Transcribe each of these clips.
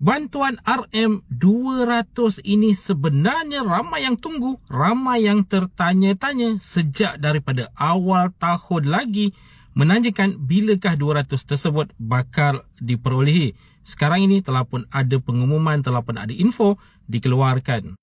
Bantuan RM200 ini sebenarnya ramai yang tunggu, ramai yang tertanya-tanya sejak daripada awal tahun lagi menanyakan bilakah 200 tersebut bakal diperolehi. Sekarang ini telah pun ada pengumuman, telah pun ada info dikeluarkan.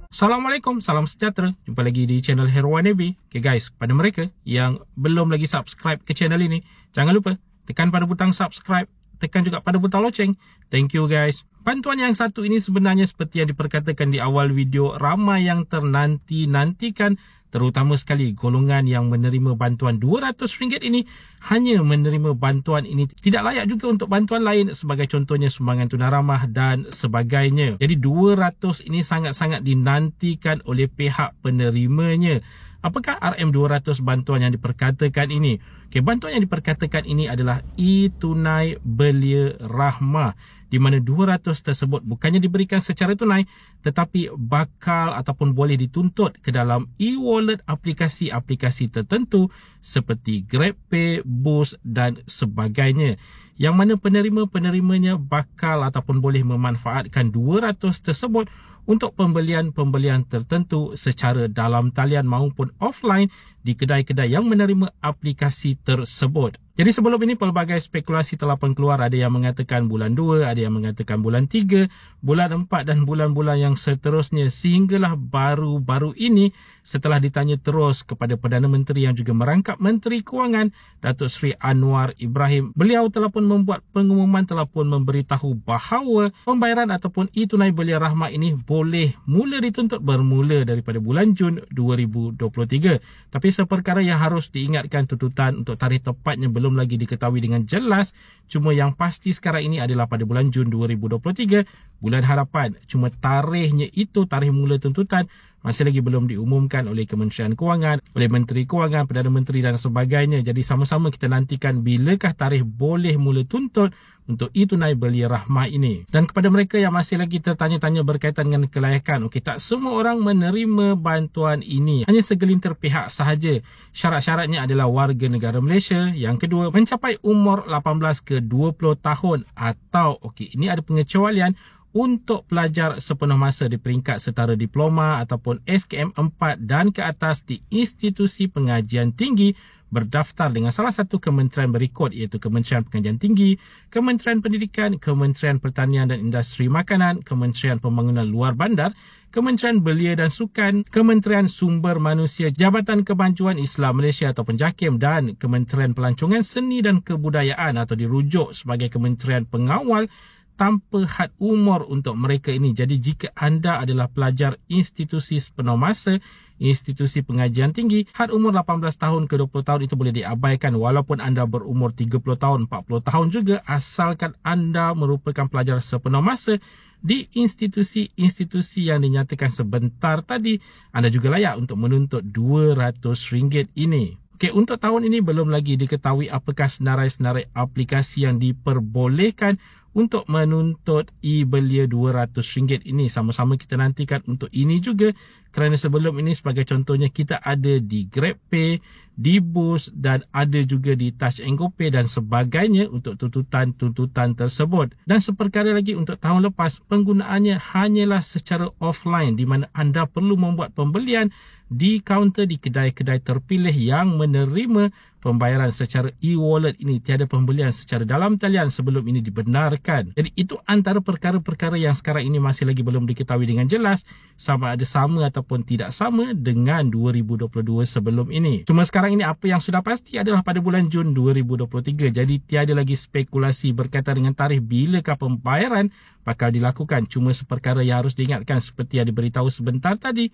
Assalamualaikum, salam sejahtera. Jumpa lagi di channel Herwan Nabi. Okay guys, pada mereka yang belum lagi subscribe ke channel ini, jangan lupa tekan pada butang subscribe, tekan juga pada butang loceng. Thank you guys. Bantuan yang satu ini sebenarnya seperti yang diperkatakan di awal video, ramai yang ternanti-nantikan, terutama sekali golongan yang menerima bantuan RM200 ini hanya menerima bantuan ini, tidak layak juga untuk bantuan lain sebagai contohnya sumbangan tunai ramah dan sebagainya. Jadi 200 ini sangat-sangat dinantikan oleh pihak penerimanya. Apakah RM200 bantuan yang diperkatakan ini? Okay, bantuan yang diperkatakan ini adalah e-tunai belia rahmah, di mana 200 tersebut bukannya diberikan secara tunai tetapi bakal ataupun boleh dituntut ke dalam e-wallet aplikasi-aplikasi tertentu seperti GrabPay, Boost dan sebagainya, yang mana penerima-penerimanya bakal ataupun boleh memanfaatkan 200 tersebut untuk pembelian-pembelian tertentu secara dalam talian maupun offline di kedai-kedai yang menerima aplikasi tersebut. Jadi sebelum ini pelbagai spekulasi telah pun keluar, ada yang mengatakan bulan 2, ada yang mengatakan bulan 3, bulan 4 dan bulan-bulan yang seterusnya, sehinggalah baru-baru ini setelah ditanya terus kepada Perdana Menteri yang juga merangkap Menteri Kewangan, Datuk Seri Anwar Ibrahim, beliau telah pun membuat pengumuman, telah pun memberitahu bahawa pembayaran ataupun e-tunai belia rahmah ini boleh mula dituntut bermula daripada bulan Jun 2023. Tapi seperkara yang harus diingatkan, tuntutan untuk tarikh tepatnya belum lagi diketahui dengan jelas. Cuma yang pasti sekarang ini adalah pada bulan Jun 2023, bulan harapan. Cuma tarikhnya itu, tarikh mula tuntutan masih lagi belum diumumkan oleh Kementerian Kewangan, oleh Menteri Kewangan, Perdana Menteri dan sebagainya. Jadi sama-sama kita nantikan bilakah tarikh boleh mula tuntut untuk e-tunai belia rahmah ini. Dan kepada mereka yang masih lagi tertanya-tanya berkaitan dengan kelayakan, okey, tak semua orang menerima bantuan ini, hanya segelintir pihak sahaja. Syarat-syaratnya adalah warga negara Malaysia, yang kedua mencapai umur 18 ke 20 tahun, atau okey, ini ada pengecualian untuk pelajar sepenuh masa di peringkat setara diploma ataupun SKM 4 dan ke atas di institusi pengajian tinggi berdaftar dengan salah satu kementerian berikut, iaitu Kementerian Pengajian Tinggi, Kementerian Pendidikan, Kementerian Pertanian dan Industri Makanan, Kementerian Pembangunan Luar Bandar, Kementerian Belia dan Sukan, Kementerian Sumber Manusia, Jabatan Kemajuan Islam Malaysia ataupun JAKIM, dan Kementerian Pelancongan Seni dan Kebudayaan atau dirujuk sebagai Kementerian Pengawal tanpa had umur untuk mereka ini. Jadi jika anda adalah pelajar institusi sepenuh masa, institusi pengajian tinggi, had umur 18 tahun ke 20 tahun itu boleh diabaikan walaupun anda berumur 30 tahun, 40 tahun juga, asalkan anda merupakan pelajar sepenuh masa di institusi-institusi yang dinyatakan sebentar tadi, anda juga layak untuk menuntut RM200 ini. Okey, untuk tahun ini belum lagi diketahui apakah senarai-senarai aplikasi yang diperbolehkan untuk menuntut e-belia RM200 ini. Sama-sama kita nantikan untuk ini juga, kerana sebelum ini sebagai contohnya kita ada di GrabPay, di Boost dan ada juga di Touch 'n Go Pay dan sebagainya untuk tuntutan-tuntutan tersebut. Dan seperkara lagi untuk tahun lepas, penggunaannya hanyalah secara offline, di mana anda perlu membuat pembelian di kaunter di kedai-kedai terpilih yang menerima pembayaran secara e-wallet ini. Tiada pembelian secara dalam talian sebelum ini dibenarkan. Jadi itu antara perkara-perkara yang sekarang ini masih lagi belum diketahui dengan jelas sama ada sama ataupun tidak sama dengan 2022 sebelum ini. Cuma sekarang ini apa yang sudah pasti adalah pada bulan Jun 2023. Jadi tiada lagi spekulasi berkaitan dengan tarikh bilakah pembayaran bakal dilakukan. Cuma seperkara yang harus diingatkan seperti yang diberitahu sebentar tadi,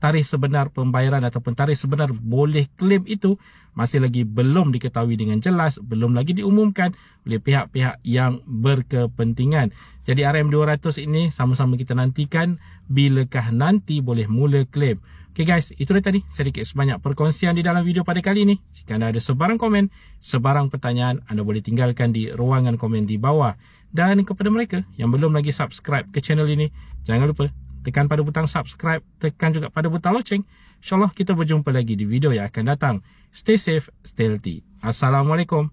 tarikh sebenar pembayaran ataupun tarikh sebenar boleh klaim itu masih lagi belum diketahui dengan jelas, belum lagi diumumkan oleh pihak-pihak yang berkepentingan. Jadi RM200 ini sama-sama kita nantikan bilakah nanti boleh mula klaim. Okay guys, itu dia tadi sedikit sebanyak perkongsian di dalam video pada kali ini. Jika anda ada sebarang komen, sebarang pertanyaan, anda boleh tinggalkan di ruangan komen di bawah. Dan kepada mereka yang belum lagi subscribe ke channel ini, jangan lupa tekan pada butang subscribe, tekan juga pada butang loceng. InsyaAllah kita berjumpa lagi di video yang akan datang. Stay safe, stay healthy. Assalamualaikum.